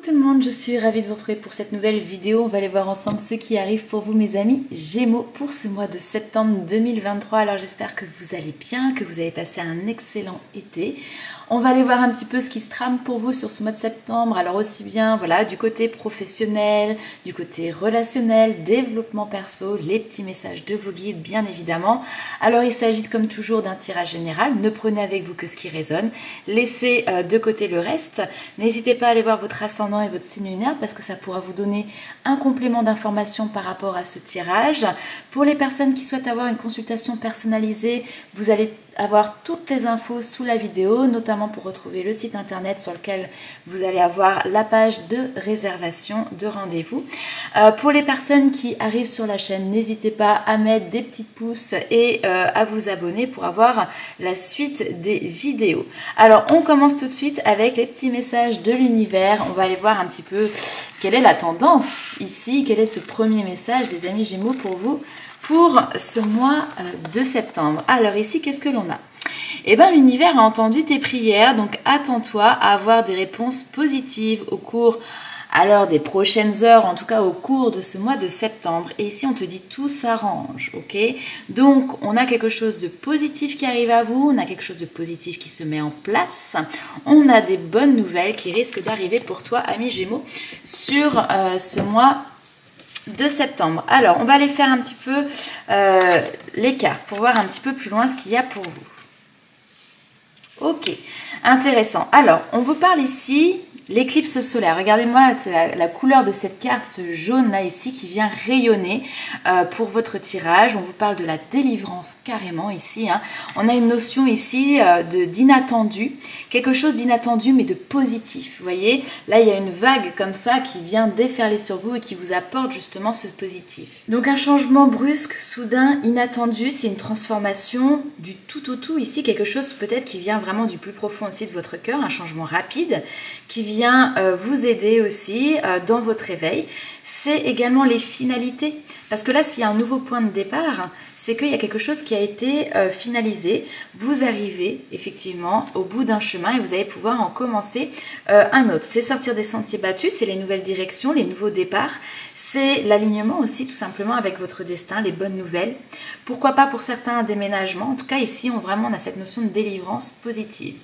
tout le monde, je suis ravie de vous retrouver pour cette nouvelle vidéo. On va aller voir ensemble ce qui arrive pour vous mes amis Gémeaux pour ce mois de septembre 2023. Alors j'espère que vous allez bien, que vous avez passé un excellent été. On va aller voir un petit peu ce qui se trame pour vous sur ce mois de septembre. Alors aussi bien voilà du côté professionnel, du côté relationnel, développement perso, les petits messages de vos guides bien évidemment. Alors il s'agit comme toujours d'un tirage général. Ne prenez avec vous que ce qui résonne. Laissez de côté le reste. N'hésitez pas à aller voir votre ascendant et votre signe lunaire parce que ça pourra vous donner un complément d'information par rapport à ce tirage. Pour les personnes qui souhaitent avoir une consultation personnalisée, vous allez avoir toutes les infos sous la vidéo, notamment pour retrouver le site internet sur lequel vous allez avoir la page de réservation de rendez-vous. Pour les personnes qui arrivent sur la chaîne, n'hésitez pas à mettre des petits pouces et à vous abonner pour avoir la suite des vidéos. Alors on commence tout de suite avec les petits messages de l'univers. On va aller voir un petit peu quelle est la tendance ici, quel est ce premier message des amis Gémeaux pour vous pour ce mois de septembre. Alors ici, qu'est-ce que l'on a? Eh bien, l'univers a entendu tes prières, donc attends-toi à avoir des réponses positives au cours des prochaines heures, en tout cas au cours de ce mois de septembre. Et ici, on te dit tout s'arrange, ok? Donc, on a quelque chose de positif qui arrive à vous, on a quelque chose de positif qui se met en place, on a des bonnes nouvelles qui risquent d'arriver pour toi, ami Gémeaux, sur ce mois de septembre. Alors, on va aller faire un petit peu les cartes pour voir un petit peu plus loin ce qu'il y a pour vous. Ok, intéressant. Alors, on vous parle ici l'éclipse solaire. Regardez-moi la couleur de cette carte, ce jaune là ici qui vient rayonner pour votre tirage. On vous parle de la délivrance carrément ici. Hein. On a une notion ici d'inattendu, quelque chose d'inattendu mais de positif. Vous voyez, là il y a une vague comme ça qui vient déferler sur vous et qui vous apporte justement ce positif. Donc un changement brusque, soudain, inattendu, c'est une transformation du tout au tout ici, quelque chose peut-être qui vient vraiment du plus profond aussi de votre cœur, un changement rapide qui vient vous aider aussi dans votre éveil. C'est également les finalités. Parce que là, s'il y a un nouveau point de départ, c'est qu'il y a quelque chose qui a été finalisé. Vous arrivez effectivement au bout d'un chemin et vous allez pouvoir en commencer un autre. C'est sortir des sentiers battus, c'est les nouvelles directions, les nouveaux départs. C'est l'alignement aussi tout simplement avec votre destin, les bonnes nouvelles. Pourquoi pas pour certains un déménagement. En tout cas, ici, on a cette notion de délivrance positive.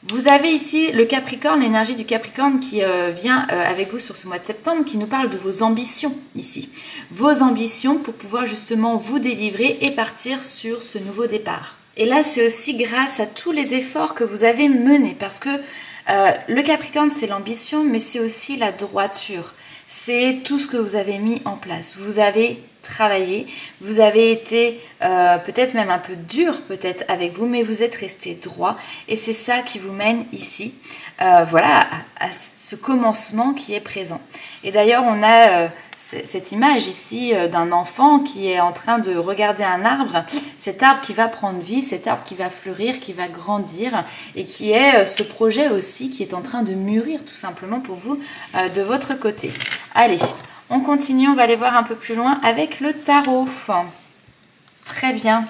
Vous avez ici le Capricorne, l'énergie du Capricorne qui vient avec vous sur ce mois de septembre, qui nous parle de vos ambitions ici. Vos ambitions pour pouvoir justement vous délivrer et partir sur ce nouveau départ. Et là, c'est aussi grâce à tous les efforts que vous avez menés, parce que le Capricorne, c'est l'ambition, mais c'est aussi la droiture. C'est tout ce que vous avez mis en place. Vous avez travaillé, vous avez été peut-être même un peu dur peut-être avec vous, mais vous êtes resté droit et c'est ça qui vous mène ici voilà à ce commencement qui est présent. Et d'ailleurs on a cette image ici d'un enfant qui est en train de regarder un arbre, cet arbre qui va prendre vie, cet arbre qui va fleurir, qui va grandir et qui est ce projet aussi qui est en train de mûrir tout simplement pour vous de votre côté. Allez, on continue, on va aller voir un peu plus loin avec le tarot. Très bien.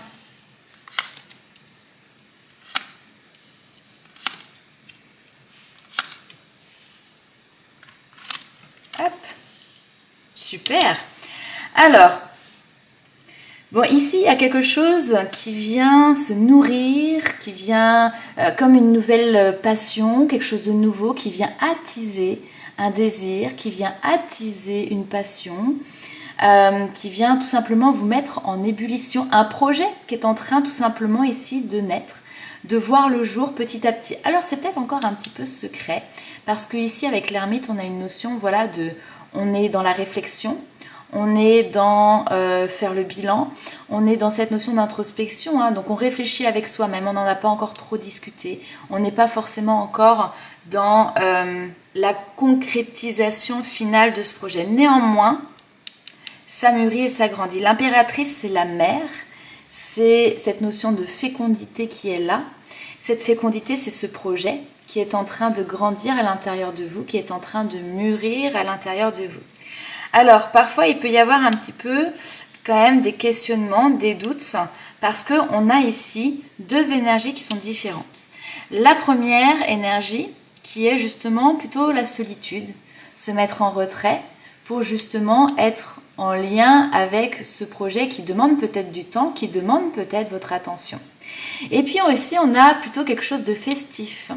Hop. Super. Alors, bon, ici, il y a quelque chose qui vient se nourrir, qui vient comme une nouvelle passion, quelque chose de nouveau, qui vient attiser un désir, qui vient attiser une passion, qui vient tout simplement vous mettre en ébullition. Un projet qui est en train tout simplement ici de naître, de voir le jour petit à petit. Alors c'est peut-être encore un petit peu secret, parce que ici avec l'ermite, on a une notion, voilà, on est dans la réflexion, on est dans faire le bilan, on est dans cette notion d'introspection, hein, donc on réfléchit avec soi-même, on n'en a pas encore trop discuté, on n'est pas forcément encore dans la concrétisation finale de ce projet. Néanmoins, ça mûrit et ça grandit. L'impératrice, c'est la mère, c'est cette notion de fécondité qui est là. Cette fécondité, c'est ce projet qui est en train de grandir à l'intérieur de vous, qui est en train de mûrir à l'intérieur de vous. Alors, parfois, il peut y avoir un petit peu quand même des questionnements, des doutes, parce qu'on a ici deux énergies qui sont différentes. La première énergie qui est justement plutôt la solitude, se mettre en retrait pour justement être en lien avec ce projet qui demande peut-être du temps, qui demande peut-être votre attention. Et puis aussi, on a plutôt quelque chose de festif.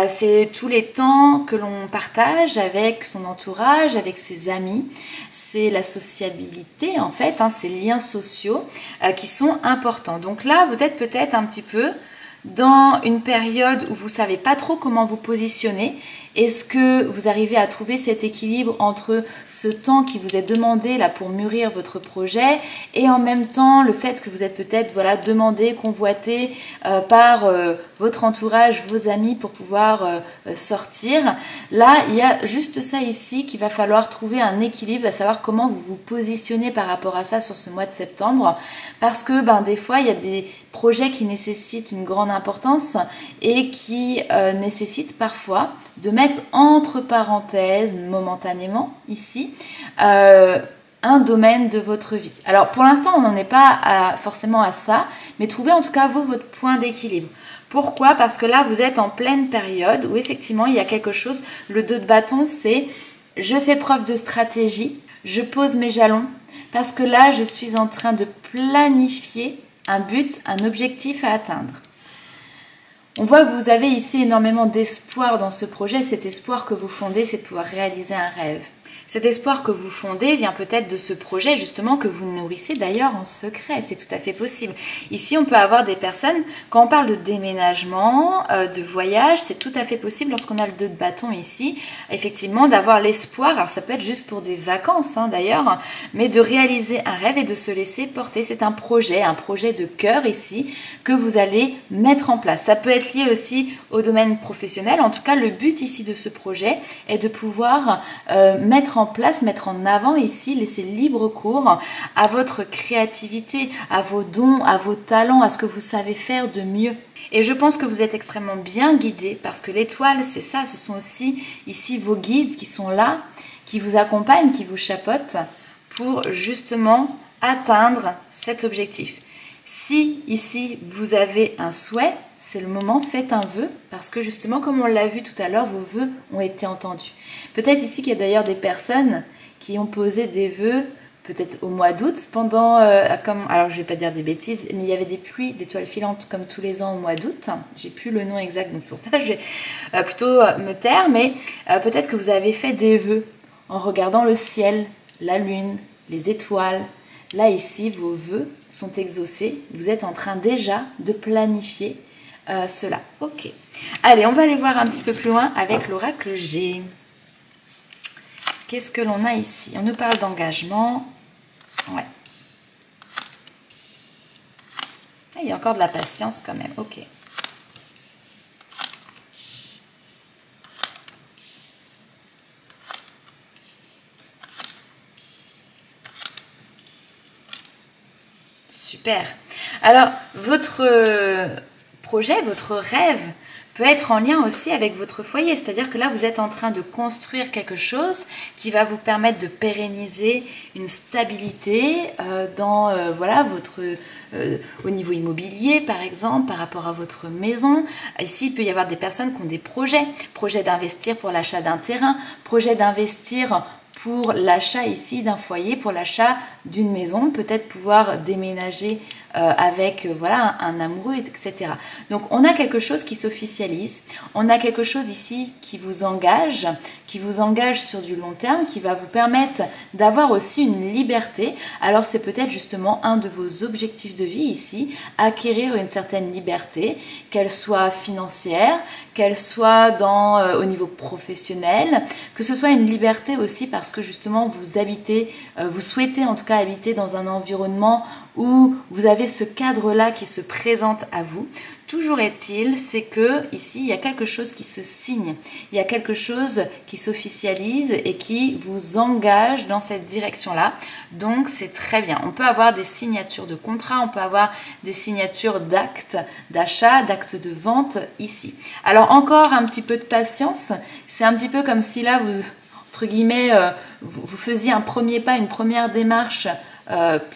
C'est tous les temps que l'on partage avec son entourage, avec ses amis. C'est la sociabilité, en fait, ces liens sociaux qui sont importants. Donc là, vous êtes peut-être un petit peu dans une période où vous ne savez pas trop comment vous positionner. Est-ce que vous arrivez à trouver cet équilibre entre ce temps qui vous est demandé là pour mûrir votre projet et en même temps le fait que vous êtes peut-être demandé, convoité par votre entourage, vos amis pour pouvoir sortir. Là, il y a juste ça ici qu'il va falloir trouver un équilibre, à savoir comment vous vous positionnez par rapport à ça sur ce mois de septembre. Parce que des fois, il y a des projets qui nécessitent une grande importance et qui nécessitent parfois de mettre entre parenthèses momentanément ici un domaine de votre vie. Alors pour l'instant on n'en est pas forcément à ça, mais trouvez en tout cas vous votre point d'équilibre. Pourquoi? Parce que là vous êtes en pleine période où effectivement il y a quelque chose, le 2 de bâton c'est je fais preuve de stratégie, je pose mes jalons, parce que là je suis en train de planifier un but, un objectif à atteindre. On voit que vous avez ici énormément d'espoir dans ce projet. Cet espoir que vous fondez, c'est de pouvoir réaliser un rêve. Cet espoir que vous fondez vient peut-être de ce projet justement que vous nourrissez d'ailleurs en secret. C'est tout à fait possible. Ici, on peut avoir des personnes, quand on parle de déménagement, de voyage, c'est tout à fait possible lorsqu'on a le 2 de bâton ici, effectivement, d'avoir l'espoir, alors ça peut être juste pour des vacances d'ailleurs, mais de réaliser un rêve et de se laisser porter. C'est un projet de cœur ici que vous allez mettre en place. Ça peut être lié aussi au domaine professionnel. En tout cas, le but ici de ce projet est de pouvoir mettre en place, mettre en avant ici, laisser libre cours à votre créativité, à vos dons, à vos talents, à ce que vous savez faire de mieux. Et je pense que vous êtes extrêmement bien guidé parce que l'étoile, c'est ça, ce sont aussi ici vos guides qui sont là, qui vous accompagnent, qui vous chapeautent pour justement atteindre cet objectif. Si ici vous avez un souhait, c'est le moment, faites un vœu, parce que justement, comme on l'a vu tout à l'heure, vos vœux ont été entendus. Peut-être ici qu'il y a d'ailleurs des personnes qui ont posé des vœux, peut-être au mois d'août, pendant, alors je ne vais pas dire des bêtises, mais il y avait des pluies d'étoiles filantes comme tous les ans au mois d'août. J'ai plus le nom exact, donc c'est pour ça que je vais plutôt me taire, mais peut-être que vous avez fait des vœux en regardant le ciel, la lune, les étoiles. Là, ici, vos vœux sont exaucés. Vous êtes en train déjà de planifier cela. Ok. Allez, on va aller voir un petit peu plus loin avec l'oracle G. Qu'est-ce que l'on a ici? On nous parle d'engagement. Ouais. Il y a encore de la patience quand même. Ok. Super. Alors, votre projet, votre rêve peut être en lien aussi avec votre foyer. C'est-à-dire que là, vous êtes en train de construire quelque chose qui va vous permettre de pérenniser une stabilité dans au niveau immobilier, par exemple, par rapport à votre maison. Ici, il peut y avoir des personnes qui ont des projets d'investir pour l'achat d'un terrain, projets d'investir pour l'achat ici d'un foyer, pour l'achat d'une maison, peut-être pouvoir déménager avec un amoureux, etc. Donc on a quelque chose qui s'officialise, on a quelque chose ici qui vous engage sur du long terme, qui va vous permettre d'avoir aussi une liberté. Alors c'est peut-être justement un de vos objectifs de vie ici, acquérir une certaine liberté, qu'elle soit financière, qu'elle soit au niveau professionnel, que ce soit une liberté aussi parce que justement vous souhaitez en tout cas habiter dans un environnement où vous avez ce cadre-là qui se présente à vous. Toujours est-il, c'est que ici, il y a quelque chose qui se signe, il y a quelque chose qui s'officialise et qui vous engage dans cette direction-là. Donc, c'est très bien. On peut avoir des signatures de contrat, on peut avoir des signatures d'actes d'achat, d'actes de vente ici. Alors, encore un petit peu de patience. C'est un petit peu comme si là, vous, entre guillemets, vous faisiez un premier pas, une première démarche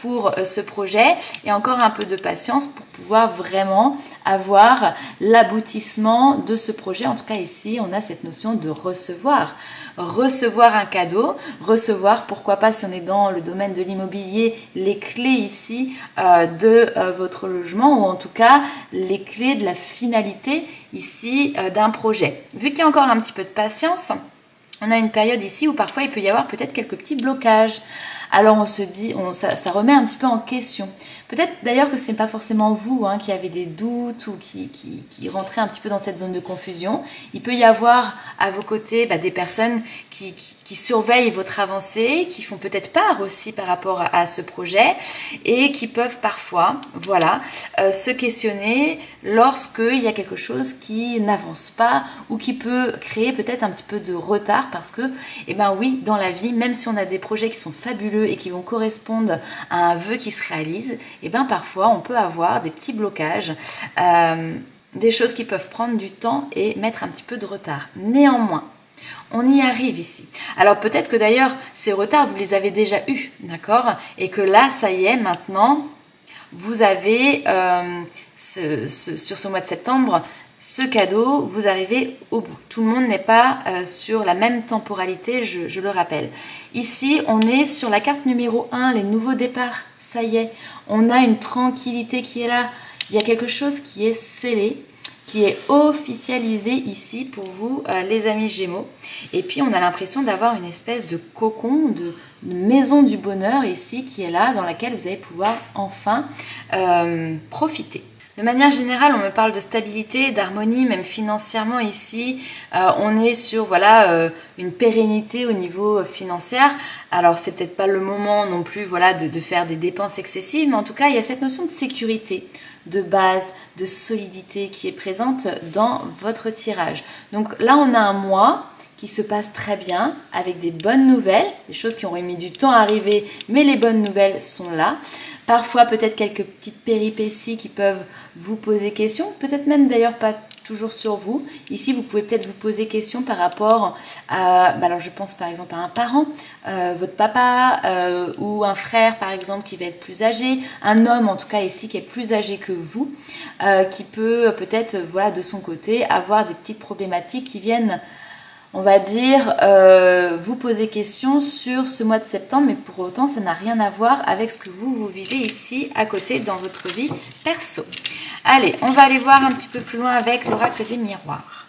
pour ce projet et encore un peu de patience pour pouvoir vraiment avoir l'aboutissement de ce projet. En tout cas ici, on a cette notion de recevoir. Recevoir un cadeau, recevoir, pourquoi pas si on est dans le domaine de l'immobilier, les clés ici de votre logement ou en tout cas les clés de la finalité ici d'un projet. Vu qu'il y a encore un petit peu de patience, on a une période ici où parfois il peut y avoir peut-être quelques petits blocages. Alors on se dit, ça remet un petit peu en question. Peut-être d'ailleurs que ce n'est pas forcément vous qui avez des doutes ou qui rentrez un petit peu dans cette zone de confusion. Il peut y avoir à vos côtés des personnes qui surveillent votre avancée, qui font peut-être part aussi par rapport à ce projet et qui peuvent parfois se questionner lorsqu'il y a quelque chose qui n'avance pas ou qui peut créer peut-être un petit peu de retard parce que, oui, dans la vie, même si on a des projets qui sont fabuleux et qui vont correspondre à un vœu qui se réalise, parfois on peut avoir des petits blocages, des choses qui peuvent prendre du temps et mettre un petit peu de retard. Néanmoins, on y arrive ici. Alors peut-être que d'ailleurs ces retards vous les avez déjà eus, d'accord? Et que là ça y est maintenant, vous avez sur ce mois de septembre ce cadeau, vous arrivez au bout. Tout le monde n'est pas sur la même temporalité, je le rappelle. Ici, on est sur la carte numéro 1, les nouveaux départs. Ça y est, on a une tranquillité qui est là. Il y a quelque chose qui est scellé, qui est officialisé ici pour vous, les amis Gémeaux. Et puis, on a l'impression d'avoir une espèce de cocon, de maison du bonheur ici qui est là, dans laquelle vous allez pouvoir enfin profiter. De manière générale, on me parle de stabilité, d'harmonie, même financièrement ici. On est sur une pérennité au niveau financier. Alors, c'est peut-être pas le moment non plus de faire des dépenses excessives, mais en tout cas, il y a cette notion de sécurité, de base, de solidité qui est présente dans votre tirage. Donc là, on a un mois qui se passe très bien, avec des bonnes nouvelles, des choses qui auraient mis du temps à arriver, mais les bonnes nouvelles sont là. Parfois, peut-être quelques petites péripéties qui peuvent vous poser question, peut-être même d'ailleurs pas toujours sur vous. Ici, vous pouvez peut-être vous poser question par rapport à, alors je pense par exemple à un parent, votre papa ou un frère par exemple qui va être plus âgé, un homme en tout cas ici qui est plus âgé que vous, qui peut peut-être de son côté avoir des petites problématiques qui viennent, on va dire, vous poser question sur ce mois de septembre, mais pour autant, ça n'a rien à voir avec ce que vous vivez ici, à côté, dans votre vie perso. Allez, on va aller voir un petit peu plus loin avec l'oracle des miroirs.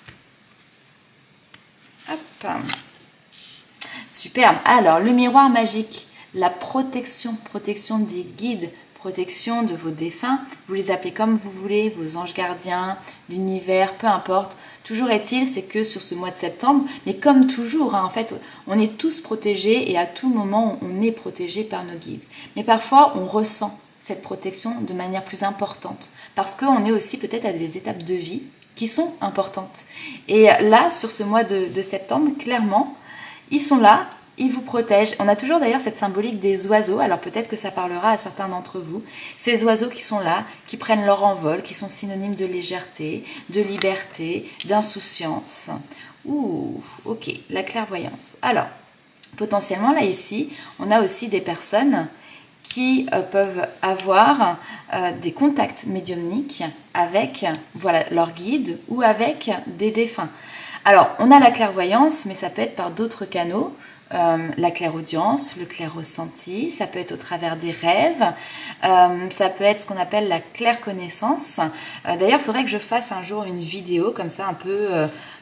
Hop. Superbe. Alors, le miroir magique, la protection des guides, protection de vos défunts, vous les appelez comme vous voulez, vos anges gardiens, l'univers, peu importe. Toujours est-il, c'est que sur ce mois de septembre, mais comme toujours, en fait, on est tous protégés et à tout moment, on est protégé par nos guides. Mais parfois, on ressent cette protection de manière plus importante parce qu'on est aussi peut-être à des étapes de vie qui sont importantes. Et là, sur ce mois de septembre, clairement, ils sont là. Ils vous protègent. On a toujours d'ailleurs cette symbolique des oiseaux, alors peut-être que ça parlera à certains d'entre vous. Ces oiseaux qui sont là, qui prennent leur envol, qui sont synonymes de légèreté, de liberté, d'insouciance. Ouh, ok, la clairvoyance. Alors, potentiellement là ici, on a aussi des personnes qui peuvent avoir des contacts médiumniques avec leur guide ou avec des défunts. Alors, on a la clairvoyance, mais ça peut être par d'autres canaux. La clairaudience, le clair-ressenti, ça peut être au travers des rêves, ça peut être ce qu'on appelle la clair-connaissance. D'ailleurs, il faudrait que je fasse un jour une vidéo comme ça, un peu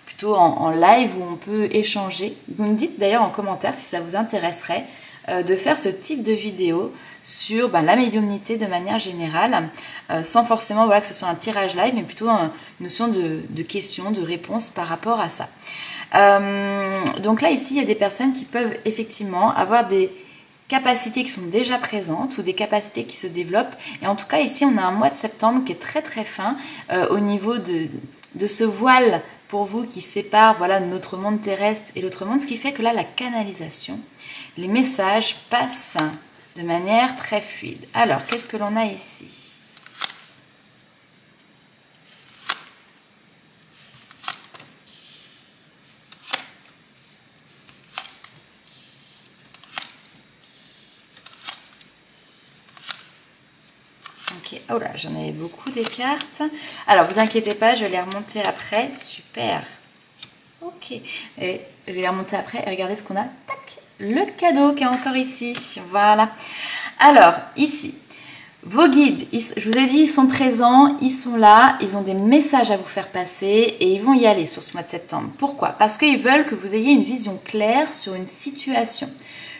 plutôt en live où on peut échanger. Vous me dites d'ailleurs en commentaire si ça vous intéresserait de faire ce type de vidéo sur la médiumnité de manière générale, sans forcément que ce soit un tirage live, mais plutôt une notion de questions, de réponses par rapport à ça. Donc là, ici, il y a des personnes qui peuvent effectivement avoir des capacités qui sont déjà présentes ou des capacités qui se développent. Et en tout cas, ici, on a un mois de septembre qui est très très fin au niveau de ce voile pour vous qui sépare notre monde terrestre et l'autre monde, ce qui fait que là, la canalisation, les messages passent de manière très fluide. Alors, qu'est-ce que l'on a ici ? Ok, oh là, j'en avais beaucoup des cartes. Alors, vous inquiétez pas, je vais les remonter après. Super. Ok, et je vais les remonter après et regardez ce qu'on a. Tac, le cadeau qui est encore ici. Voilà. Alors, ici, vos guides, je vous ai dit, ils sont présents, ils sont là, ils ont des messages à vous faire passer et ils vont y aller sur ce mois de septembre. Pourquoi? Parce qu'ils veulent que vous ayez une vision claire sur une situation.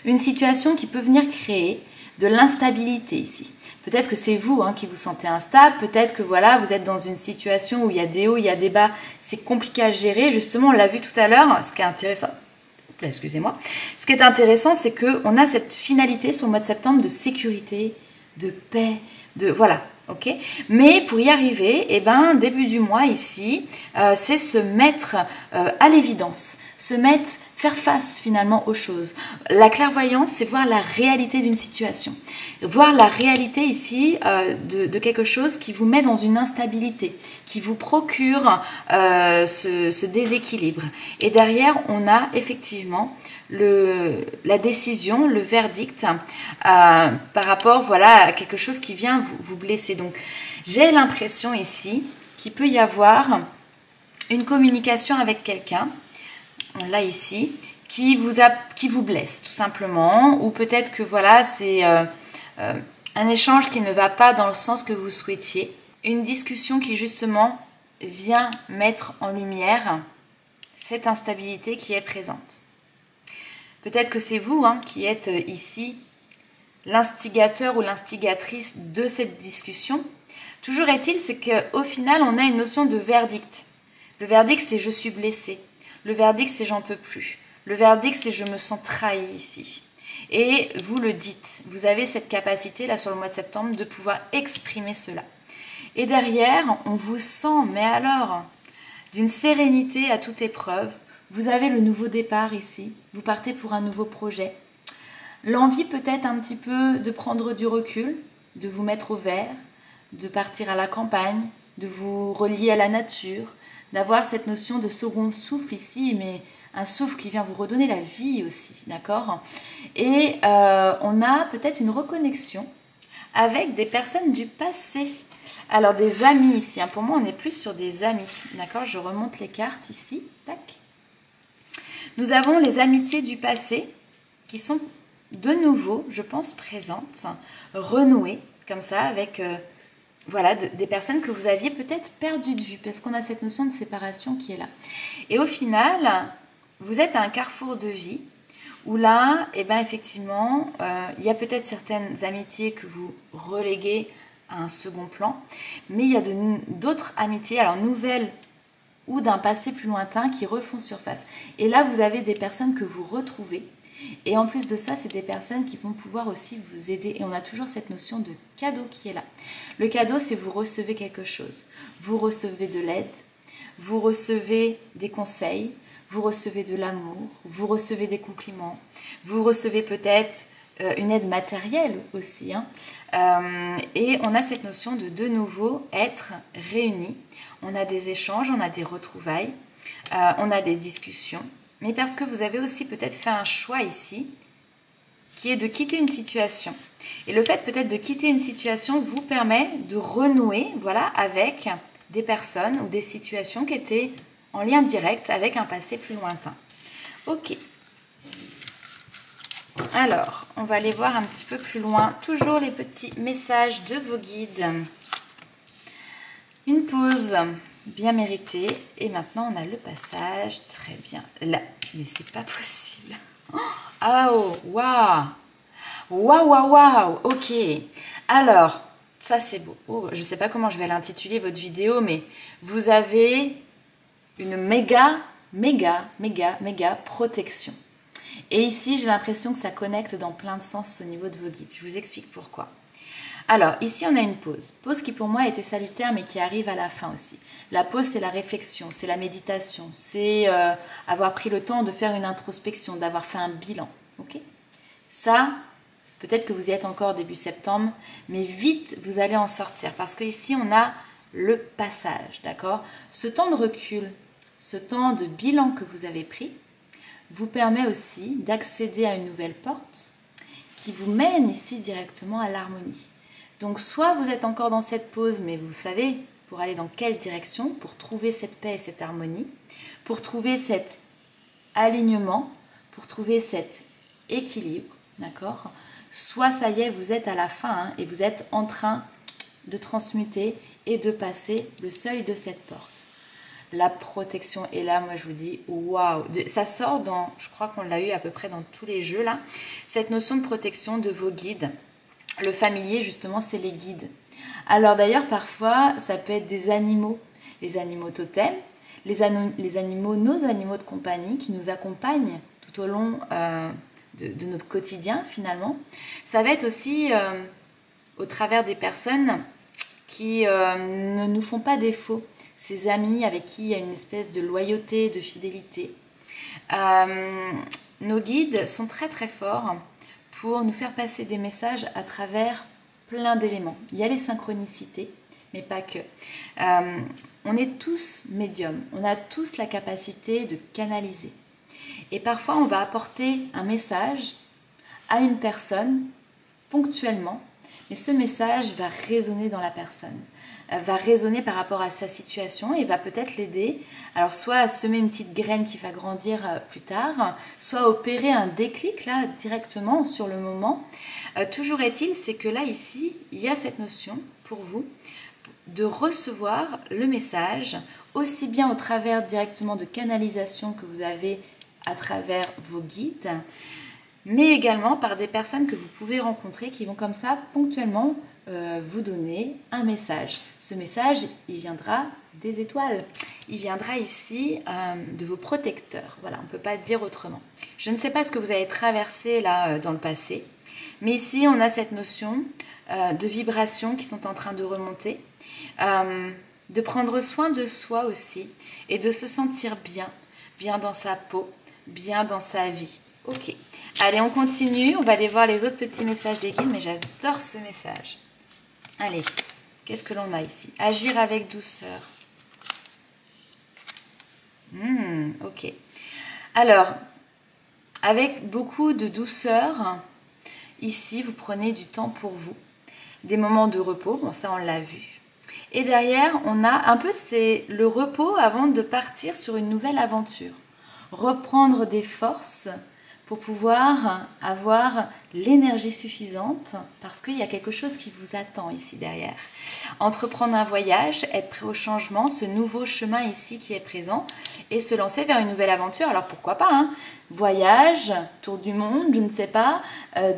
Une situation qui peut venir créer de l'instabilité ici. Peut-être que c'est vous qui vous sentez instable, peut-être que voilà, vous êtes dans une situation où il y a des hauts, il y a des bas, c'est compliqué à gérer. Justement, on l'a vu tout à l'heure, ce qui est intéressant, excusez-moi, ce qui est intéressant, c'est qu'on a cette finalité sur le mois de septembre de sécurité, de paix, de voilà, ok. Mais pour y arriver, eh ben, début du mois ici, c'est se mettre à l'évidence, faire face finalement aux choses. La clairvoyance, c'est voir la réalité d'une situation. Voir la réalité ici de quelque chose qui vous met dans une instabilité, qui vous procure ce déséquilibre. Et derrière, on a effectivement la décision, le verdict par rapport voilà, à quelque chose qui vient vous blesser. Donc, j'ai l'impression ici qu'il peut y avoir une communication avec quelqu'un, on l'a ici, qui vous blesse tout simplement, ou peut-être que voilà, c'est un échange qui ne va pas dans le sens que vous souhaitiez, une discussion qui justement vient mettre en lumière cette instabilité qui est présente. Peut-être que c'est vous qui êtes ici l'instigateur ou l'instigatrice de cette discussion. Toujours est-il, c'est qu'au final, on a une notion de verdict. Le verdict, c'est je suis blessé. Le verdict, c'est j'en peux plus. Le verdict, c'est je me sens trahi ici. Et vous le dites. Vous avez cette capacité, là, sur le mois de septembre, de pouvoir exprimer cela. Et derrière, on vous sent, mais alors, d'une sérénité à toute épreuve. Vous avez le nouveau départ ici. Vous partez pour un nouveau projet. L'envie peut-être un petit peu de prendre du recul, de vous mettre au vert, de partir à la campagne, de vous relier à la nature, d'avoir cette notion de second souffle ici, mais un souffle qui vient vous redonner la vie aussi, d'accord? Et on a peut-être une reconnexion avec des personnes du passé. Alors des amis ici, pour moi on est plus sur des amis, d'accord? Je remonte les cartes ici, tac. Nous avons les amitiés du passé qui sont de nouveau, je pense, présentes, renouées, comme ça, avec voilà, des personnes que vous aviez peut-être perdues de vue, parce qu'on a cette notion de séparation qui est là. Et au final, vous êtes à un carrefour de vie, où là, eh ben, effectivement, il y a peut-être certaines amitiés que vous reléguez à un second plan, mais il y a d'autres amitiés, alors nouvelles, ou d'un passé plus lointain qui refont surface. Et là, vous avez des personnes que vous retrouvez. Et en plus de ça, c'est des personnes qui vont pouvoir aussi vous aider. Et on a toujours cette notion de cadeau qui est là. Le cadeau, c'est vous recevez quelque chose. Vous recevez de l'aide, vous recevez des conseils, vous recevez de l'amour, vous recevez des compliments, vous recevez peut-être une aide matérielle aussi. Et on a cette notion de nouveau être réunis. On a des échanges, on a des retrouvailles, on a des discussions. Mais parce que vous avez aussi peut-être fait un choix ici, qui est de quitter une situation. Et le fait peut-être de quitter une situation vous permet de renouer voilà, avec des personnes ou des situations qui étaient en lien direct avec un passé plus lointain. Ok. Alors, on va aller voir un petit peu plus loin. Toujours les petits messages de vos guides. Une pause bien méritée. Et maintenant, on a le passage. Très bien. Là, mais c'est pas possible. Oh, waouh. Waouh, waouh, waouh. Ok. Alors, ça c'est beau. Oh, je sais pas comment je vais l'intituler votre vidéo, mais vous avez une méga protection. Et ici, j'ai l'impression que ça connecte dans plein de sens au niveau de vos guides. Je vous explique pourquoi. Alors, ici, on a une pause. Pause qui, pour moi, était salutaire, mais qui arrive à la fin aussi. La pause, c'est la réflexion, c'est la méditation, c'est avoir pris le temps de faire une introspection, d'avoir fait un bilan. Okay, ça, peut-être que vous y êtes encore début septembre, mais vite, vous allez en sortir. Parce qu'ici, on a le passage, d'accord? Ce temps de recul, ce temps de bilan que vous avez pris, vous permet aussi d'accéder à une nouvelle porte qui vous mène ici directement à l'harmonie. Donc soit vous êtes encore dans cette pause, mais vous savez pour aller dans quelle direction, pour trouver cette paix et cette harmonie, pour trouver cet alignement, pour trouver cet équilibre, d'accord? Soit ça y est, vous êtes à la fin hein, et vous êtes en train de transmuter et de passer le seuil de cette porte. La protection est là, moi je vous dis, waouh! Ça sort dans, je crois qu'on l'a eu à peu près dans tous les jeux là, cette notion de protection de vos guides. Le familier, justement, c'est les guides. Alors d'ailleurs, parfois, ça peut être des animaux, les animaux totems, les animaux, nos animaux de compagnie qui nous accompagnent tout au long de notre quotidien finalement. Ça va être aussi au travers des personnes qui ne nous font pas défaut, ces amis avec qui il y a une espèce de loyauté, de fidélité. Nos guides sont très très forts pour nous faire passer des messages à travers plein d'éléments. Il y a les synchronicités, mais pas que. On est tous médiums, on a tous la capacité de canaliser. Et parfois, on va apporter un message à une personne ponctuellement, mais ce message va résonner dans la personne, va résonner par rapport à sa situation et va peut-être l'aider, alors soit à semer une petite graine qui va grandir plus tard, soit à opérer un déclic là directement sur le moment. Toujours est-il, c'est que là ici, il y a cette notion pour vous de recevoir le message, aussi bien au travers directement de canalisation que vous avez à travers vos guides, mais également par des personnes que vous pouvez rencontrer qui vont comme ça ponctuellement vous donner un message. Ce message, il viendra des étoiles. Il viendra ici de vos protecteurs. Voilà, on ne peut pas le dire autrement. Je ne sais pas ce que vous avez traversé là dans le passé, mais ici on a cette notion de vibrations qui sont en train de remonter, de prendre soin de soi aussi et de se sentir bien, bien dans sa peau, bien dans sa vie. Ok, allez, on continue. On va aller voir les autres petits messages des guides, mais j'adore ce message. Allez, qu'est-ce que l'on a ici? Agir avec douceur. Ok. Alors, avec beaucoup de douceur, ici, vous prenez du temps pour vous. Des moments de repos, bon ça on l'a vu. Et derrière, on a un peu, c'est le repos avant de partir sur une nouvelle aventure. Reprendre des forces pour pouvoir avoir l'énergie suffisante parce qu'il y a quelque chose qui vous attend ici derrière. Entreprendre un voyage, être prêt au changement, ce nouveau chemin ici qui est présent et se lancer vers une nouvelle aventure. Alors pourquoi pas hein? Voyage, tour du monde, je ne sais pas,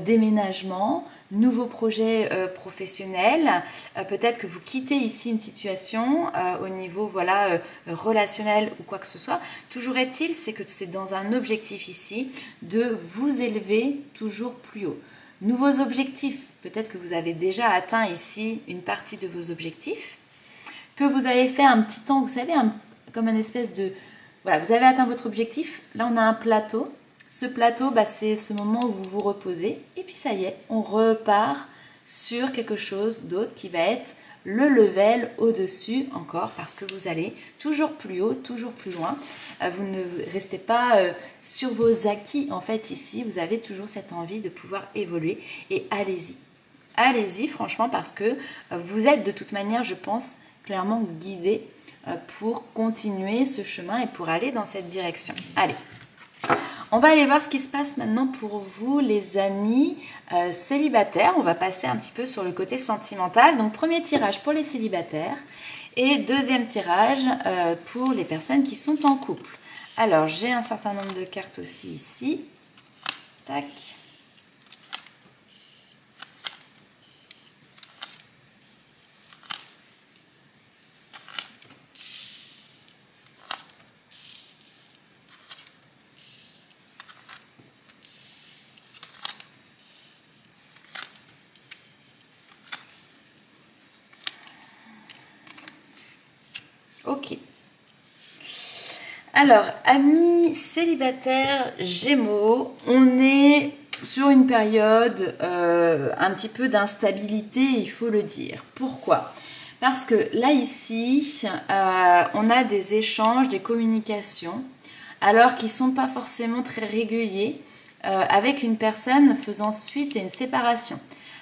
déménagement, nouveau projet professionnel, peut-être que vous quittez ici une situation au niveau voilà, relationnel ou quoi que ce soit. Toujours est-il, c'est que c'est dans un objectif ici de vous élever toujours plus haut. Nouveaux objectifs, peut-être que vous avez déjà atteint ici une partie de vos objectifs, que vous avez fait un petit temps, vous savez, comme une espèce de... Voilà, vous avez atteint votre objectif, là on a un plateau. Ce plateau, c'est ce moment où vous vous reposez et puis ça y est, on repart sur quelque chose d'autre qui va être le level au-dessus encore parce que vous allez toujours plus haut, toujours plus loin. Vous ne restez pas sur vos acquis en fait ici, vous avez toujours cette envie de pouvoir évoluer et allez-y. Allez-y franchement parce que vous êtes de toute manière, je pense, clairement guidé pour continuer ce chemin et pour aller dans cette direction. Allez. On va aller voir ce qui se passe maintenant pour vous les amis célibataires. On va passer un petit peu sur le côté sentimental. Donc premier tirage pour les célibataires et deuxième tirage pour les personnes qui sont en couple. Alors j'ai un certain nombre de cartes aussi ici. Tac. Ok. Alors, amis célibataires Gémeaux, on est sur une période un petit peu d'instabilité, il faut le dire. Pourquoi? Parce que là, ici, on a des échanges, des communications, alors qu'ils ne sont pas forcément très réguliers, avec une personne faisant suite à une séparation.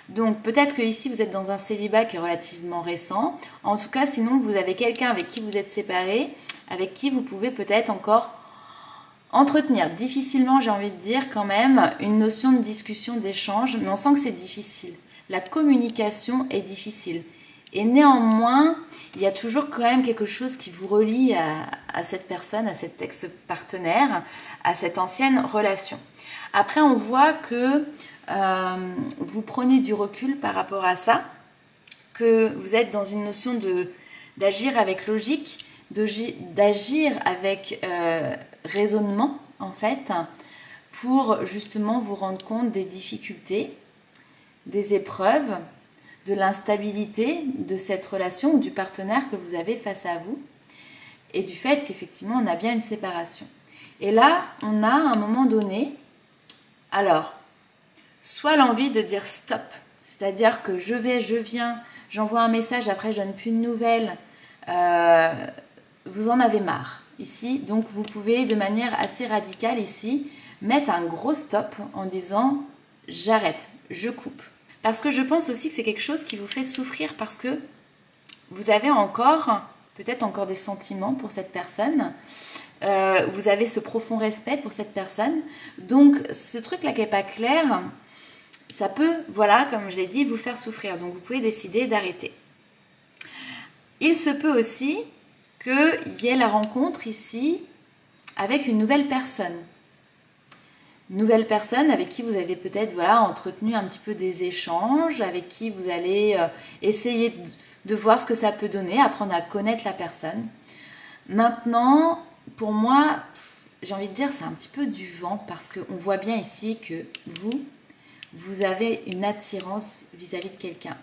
Donc peut-être que ici vous êtes dans un célibat qui est relativement récent. En tout cas, sinon vous avez quelqu'un avec qui vous êtes séparé, avec qui vous pouvez peut-être encore entretenir. Difficilement, j'ai envie de dire quand même, une notion de discussion, d'échange, mais on sent que c'est difficile. La communication est difficile. Et néanmoins, il y a toujours quand même quelque chose qui vous relie à cette personne, à cet ex-partenaire, à cette ancienne relation. Après, on voit que vous prenez du recul par rapport à ça, que vous êtes dans une notion d'agir avec logique, d'agir avec raisonnement, en fait, pour justement vous rendre compte des difficultés, des épreuves, de l'instabilité de cette relation ou du partenaire que vous avez face à vous et du fait qu'effectivement on a bien une séparation. Et là, on a à un moment donné, alors, soit l'envie de dire stop, c'est-à-dire que je viens, j'envoie un message, après je donne plus de nouvelles, vous en avez marre ici, donc vous pouvez de manière assez radicale ici mettre un gros stop en disant j'arrête, je coupe. Parce que je pense aussi que c'est quelque chose qui vous fait souffrir parce que vous avez encore, peut-être encore des sentiments pour cette personne. Vous avez ce profond respect pour cette personne. Donc, ce truc-là qui n'est pas clair, ça peut, voilà, comme je l'ai dit, vous faire souffrir. Donc, vous pouvez décider d'arrêter. Il se peut aussi qu'il y ait la rencontre ici avec une nouvelle personne. Nouvelle personne avec qui vous avez peut-être entretenu un petit peu des échanges, avec qui vous allez essayer de voir ce que ça peut donner, apprendre à connaître la personne. Maintenant, pour moi, j'ai envie de dire c'est un petit peu du vent parce qu'on voit bien ici que vous avez une attirance vis-à-vis de quelqu'un.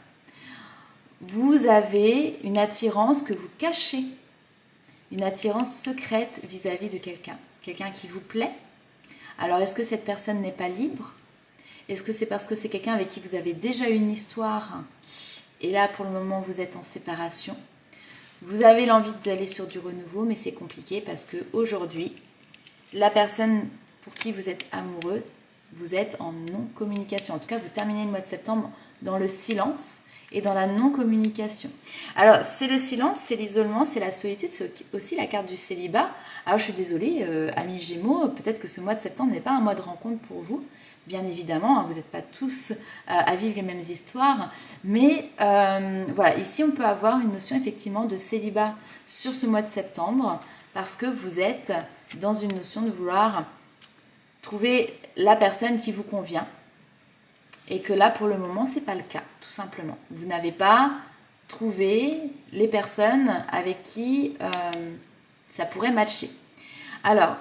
Vous avez une attirance que vous cachez, une attirance secrète vis-à-vis de quelqu'un. Quelqu'un qui vous plaît. Alors, est-ce que cette personne n'est pas libre? Est-ce que c'est parce que c'est quelqu'un avec qui vous avez déjà eu une histoire et là, pour le moment, vous êtes en séparation? Vous avez l'envie d'aller sur du renouveau, mais c'est compliqué parce qu'aujourd'hui, la personne pour qui vous êtes amoureuse, vous êtes en non-communication. En tout cas, vous terminez le mois de septembre dans le silence et dans la non-communication. Alors, c'est le silence, c'est l'isolement, c'est la solitude, c'est aussi la carte du célibat. Alors, je suis désolée, amis Gémeaux, peut-être que ce mois de septembre n'est pas un mois de rencontre pour vous. Bien évidemment, vous n'êtes pas tous à vivre les mêmes histoires. Mais voilà, ici, on peut avoir une notion effectivement de célibat sur ce mois de septembre parce que vous êtes dans une notion de vouloir trouver la personne qui vous convient. Et que là, pour le moment, ce n'est pas le cas, tout simplement. Vous n'avez pas trouvé les personnes avec qui ça pourrait matcher. Alors,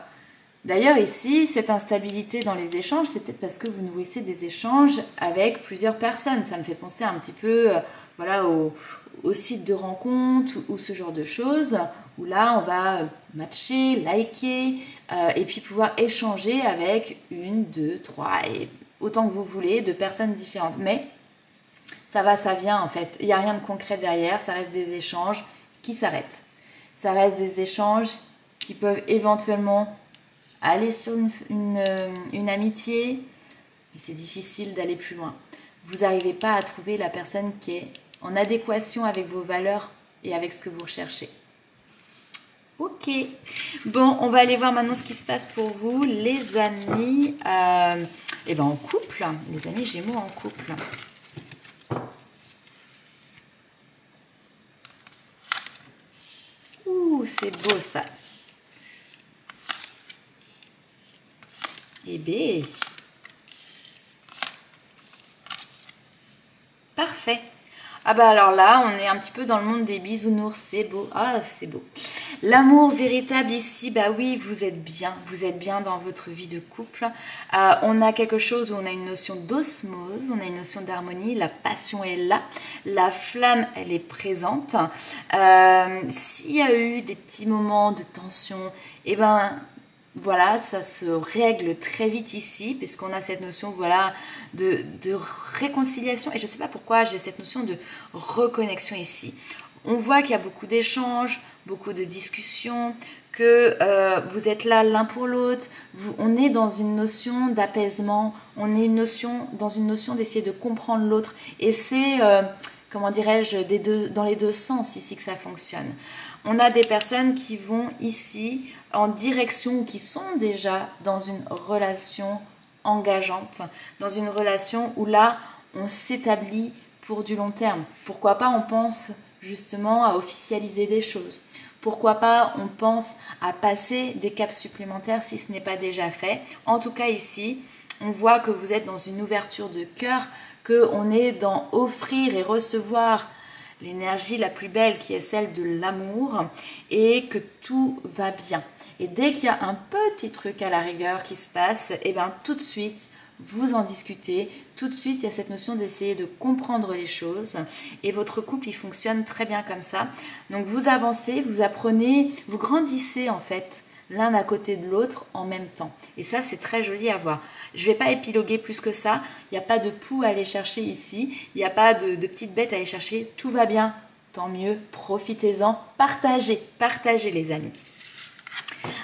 d'ailleurs, ici, cette instabilité dans les échanges, c'est peut-être parce que vous nourrissez des échanges avec plusieurs personnes. Ça me fait penser un petit peu au site de rencontre ou ce genre de choses, où là, on va matcher, liker, et puis pouvoir échanger avec une, deux, trois, et autant que vous voulez, de personnes différentes. Mais ça va, ça vient en fait. Il n'y a rien de concret derrière, ça reste des échanges qui s'arrêtent. Ça reste des échanges qui peuvent éventuellement aller sur une amitié, mais c'est difficile d'aller plus loin. Vous n'arrivez pas à trouver la personne qui est en adéquation avec vos valeurs et avec ce que vous recherchez. Ok, bon, on va aller voir maintenant ce qui se passe pour vous, les amis en couple, les amis Gémeaux en couple. Ouh, c'est beau ça. Eh bien, parfait. Ah bah alors là, on est un petit peu dans le monde des bisounours, c'est beau. Ah, c'est beau. L'amour véritable ici, bah oui, vous êtes bien dans votre vie de couple. On a quelque chose où on a une notion d'osmose, on a une notion d'harmonie, la passion est là, la flamme, elle est présente. S'il y a eu des petits moments de tension, eh ben voilà, ça se règle très vite ici, puisqu'on a cette notion de réconciliation. Et je ne sais pas pourquoi j'ai cette notion de reconnexion ici. On voit qu'il y a beaucoup d'échanges, beaucoup de discussions, que vous êtes là l'un pour l'autre. On est dans une notion d'apaisement, on est dans une notion d'essayer de comprendre l'autre. Et c'est, comment dirais-je, dans les deux sens ici que ça fonctionne. On a des personnes qui vont ici en direction, qui sont déjà dans une relation engageante, dans une relation où là, on s'établit pour du long terme. Pourquoi pas on pense justement à officialiser des choses. Pourquoi pas on pense à passer des caps supplémentaires si ce n'est pas déjà fait. En tout cas ici, on voit que vous êtes dans une ouverture de cœur, qu'on est dans offrir et recevoir l'énergie la plus belle qui est celle de l'amour et que tout va bien. Et dès qu'il y a un petit truc à la rigueur qui se passe, et bien tout de suite, vous en discutez, tout de suite il y a cette notion d'essayer de comprendre les choses et votre couple il fonctionne très bien comme ça. Donc vous avancez, vous apprenez, vous grandissez en fait l'un à côté de l'autre en même temps. Et ça c'est très joli à voir. Je ne vais pas épiloguer plus que ça, il n'y a pas de poux à aller chercher ici, il n'y a pas de petites bêtes à aller chercher, tout va bien, tant mieux, profitez-en, partagez les amis.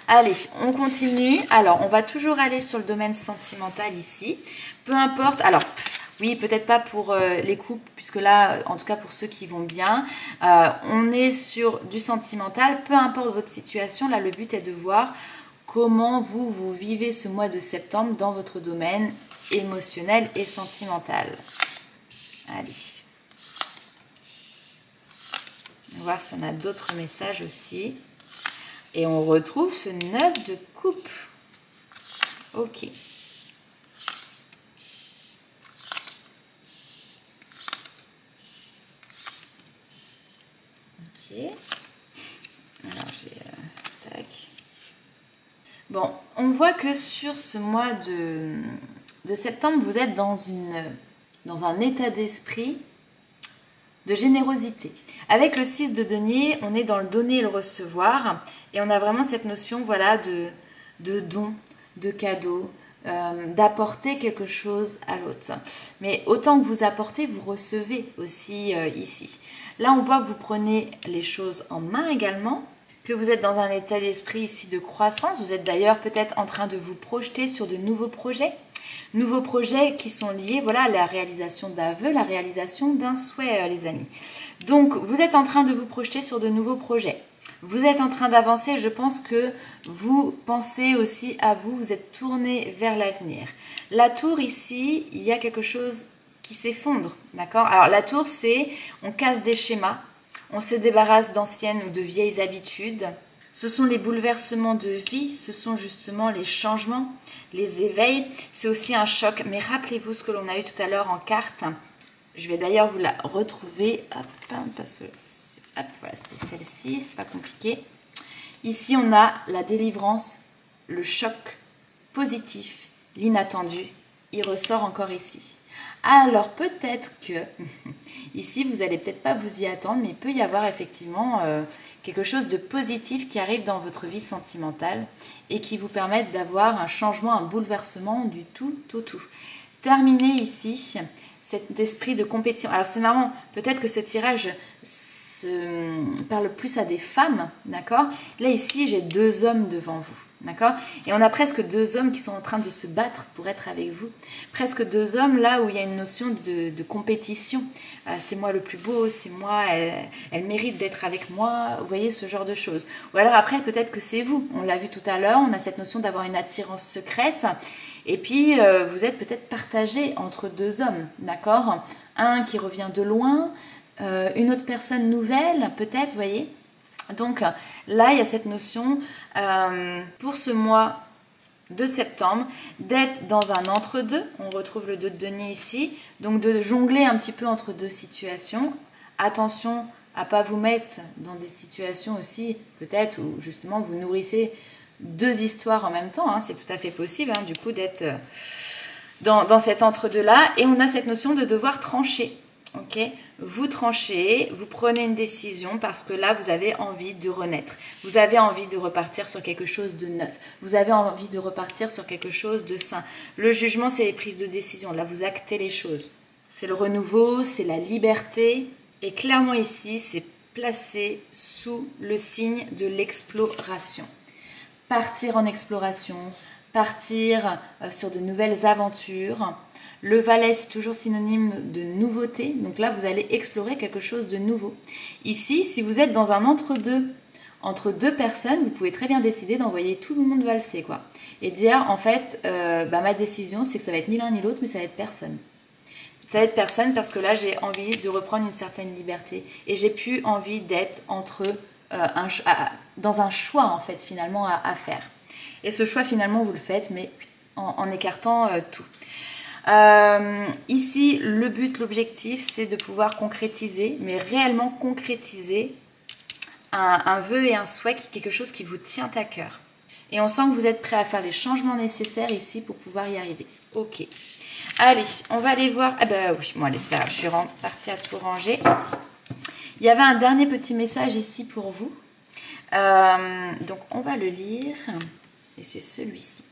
Allez, on continue. Alors, on va toujours aller sur le domaine sentimental ici. Peu importe. Alors, oui, peut-être pas pour les couples, puisque là, en tout cas pour ceux qui vont bien, on est sur du sentimental. Peu importe votre situation, là, le but est de voir comment vous vivez ce mois de septembre dans votre domaine émotionnel et sentimental. Allez. On va voir si on a d'autres messages aussi. Et on retrouve ce 9 de coupe. Ok. Ok. Alors, tac. Bon, on voit que sur ce mois de septembre, vous êtes dans un état d'esprit de générosité. Avec le 6 de denier, on est dans le donner et le recevoir. Et on a vraiment cette notion voilà, de don, de cadeau, d'apporter quelque chose à l'autre. Mais autant que vous apportez, vous recevez aussi ici. Là, on voit que vous prenez les choses en main également, que vous êtes dans un état d'esprit ici de croissance. Vous êtes d'ailleurs peut-être en train de vous projeter sur de nouveaux projets. Nouveaux projets qui sont liés voilà, à la réalisation d'un vœu, la réalisation d'un souhait, les amis. Donc, vous êtes en train de vous projeter sur de nouveaux projets. Vous êtes en train d'avancer, je pense que vous pensez aussi à vous, vous êtes tourné vers l'avenir. La tour ici, il y a quelque chose qui s'effondre, d'accord? Alors, la tour, c'est on casse des schémas, on se débarrasse d'anciennes ou de vieilles habitudes. Ce sont les bouleversements de vie, ce sont justement les changements, les éveils. C'est aussi un choc. Mais rappelez-vous ce que l'on a eu tout à l'heure en carte. Je vais d'ailleurs vous la retrouver. Hop, parce que, hop, voilà, c'était celle-ci, c'est pas compliqué. Ici, on a la délivrance, le choc positif, l'inattendu. Il ressort encore ici. Alors peut-être que, ici, vous n'allez peut-être pas vous y attendre, mais il peut y avoir effectivement quelque chose de positif qui arrive dans votre vie sentimentale et qui vous permette d'avoir un changement, un bouleversement du tout au tout. Terminez ici cet esprit de compétition. Alors c'est marrant, peut-être que ce tirage parle plus à des femmes, d'accord? Là ici, j'ai 2 hommes devant vous, d'accord? Et on a presque 2 hommes qui sont en train de se battre pour être avec vous. Presque 2 hommes là où il y a une notion de compétition. C'est moi le plus beau, c'est moi, elle mérite d'être avec moi, vous voyez ce genre de choses. Ou alors après, peut-être que c'est vous. On l'a vu tout à l'heure, on a cette notion d'avoir une attirance secrète. Et puis, vous êtes peut-être partagé entre 2 hommes, d'accord? Un qui revient de loin, une autre personne nouvelle, peut-être, vous voyez. Donc là, il y a cette notion, pour ce mois de septembre, d'être dans un entre-deux. On retrouve le 2 de denier ici. Donc de jongler un petit peu entre 2 situations. Attention à ne pas vous mettre dans des situations aussi, peut-être, où justement vous nourrissez 2 histoires en même temps. Hein. C'est tout à fait possible, hein, du coup, d'être dans cet entre-deux-là. Et on a cette notion de devoir trancher. Ok, vous tranchez, vous prenez une décision parce que là, vous avez envie de renaître. Vous avez envie de repartir sur quelque chose de neuf. Vous avez envie de repartir sur quelque chose de sain. Le jugement, c'est les prises de décision. Là, vous actez les choses. C'est le renouveau, c'est la liberté. Et clairement ici, c'est placé sous le signe de l'exploration. partir en exploration, partir sur de nouvelles aventures. Le valet, c'est toujours synonyme de nouveauté. Donc là, vous allez explorer quelque chose de nouveau. Ici, si vous êtes dans un entre deux personnes, vous pouvez très bien décider d'envoyer tout le monde valser, quoi. Et dire, en fait, ma décision, c'est que ça va être ni l'un ni l'autre, mais ça va être personne. Ça va être personne parce que là, j'ai envie de reprendre une certaine liberté. Et j'ai plus envie d'être dans un choix, en fait, finalement, à faire. Et ce choix, finalement, vous le faites, mais en écartant tout. Ici, le but, l'objectif, c'est de pouvoir concrétiser, mais réellement concrétiser un vœu et un souhait, quelque chose qui vous tient à cœur. Et on sent que vous êtes prêt à faire les changements nécessaires ici pour pouvoir y arriver. Ok. Allez, on va aller voir. Ah bah oui, bon allez, c'est pas grave, je suis partie à tout ranger. Il y avait un dernier petit message ici pour vous. Donc on va le lire. Et c'est celui-ci.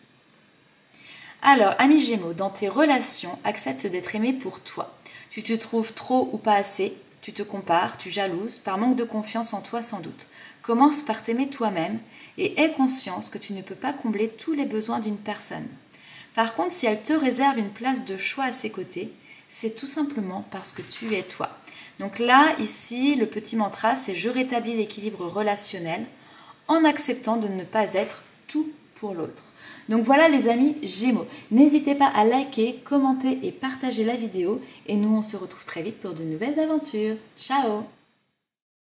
Alors, ami Gémeaux, dans tes relations, accepte d'être aimé pour toi. Tu te trouves trop ou pas assez, tu te compares, tu jalouses, par manque de confiance en toi sans doute. Commence par t'aimer toi-même et aie conscience que tu ne peux pas combler tous les besoins d'une personne. Par contre, si elle te réserve une place de choix à ses côtés, c'est tout simplement parce que tu es toi. Donc là, ici, le petit mantra, c'est « Je rétablis l'équilibre relationnel en acceptant de ne pas être tout pour l'autre ». Donc voilà les amis Gémeaux, n'hésitez pas à liker, commenter et partager la vidéo et nous on se retrouve très vite pour de nouvelles aventures. Ciao!